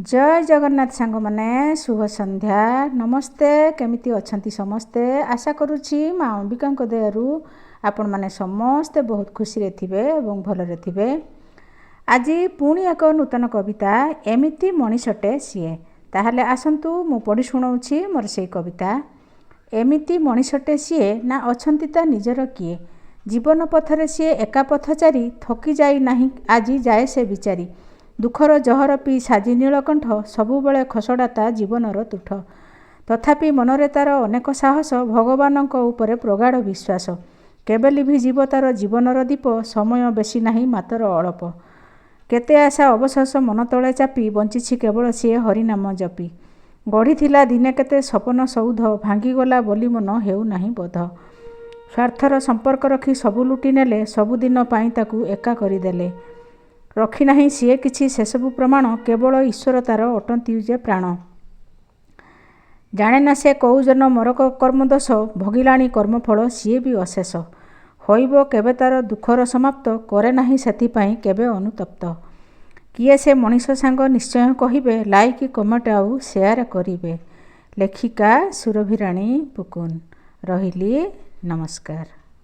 जय जगन्नाथ सांग माने शुभ संध्या नमस्ते केमिति अछंती समस्ते आशा करुछि माँ अंबिका दयारू आपण माने समस्ते बहुत खुशी रे थिबे एवं भल रे थिबे। आज पुणी एक नूतन कविता एमिति मनीषटे सीए ताहले आसंतु मु पढ़ी शुणाउछि मोर सेई कविता। एमिति मनीषटे सीए ना अछंती ता निजर किए जीवन पथरे सीए एका पथचारी थकी जाई नाही आजी जाए से बिचारी दुखर जहर पी साजी नीलकंठ सबुबले खसड़ाता जीवनर तुठ तथापि मनरे तार अनेक साहस भगवानक उपरे प्रगाढ़ विश्वास केबे लिभिजिव तार जीवनर दीप समय बेसी नाही मातर अल्प केते आशा अवशेष मन तले चापी बंचिछि केवल सीए हरिनाम जपी गढ़ी दिने केते सपन सौध भांगीगला बोली मन हेउ नाही बोध स्वार्थर संपर्क रखी सबु लुटी नेले सबुदिन पाई ताकू एका करिदेले रखी नाही सीए किछि सेसबु प्रमाण केवल ईश्वर तार अटंती जे प्राण जाने ना से कौ जन मरक कर्मदोष भगिलाणी कर्मफल सीए भी अशेष होइबो केबे तार दुखर समाप्त करे नाही सेथिपाई केबे अनुतप्त किए से मनीष सांग निश्चय कहिबे लाइक कमेंट आउ शेयर करिवे। लेखिका सुरभिराणी पुकुन रहिली नमस्कार।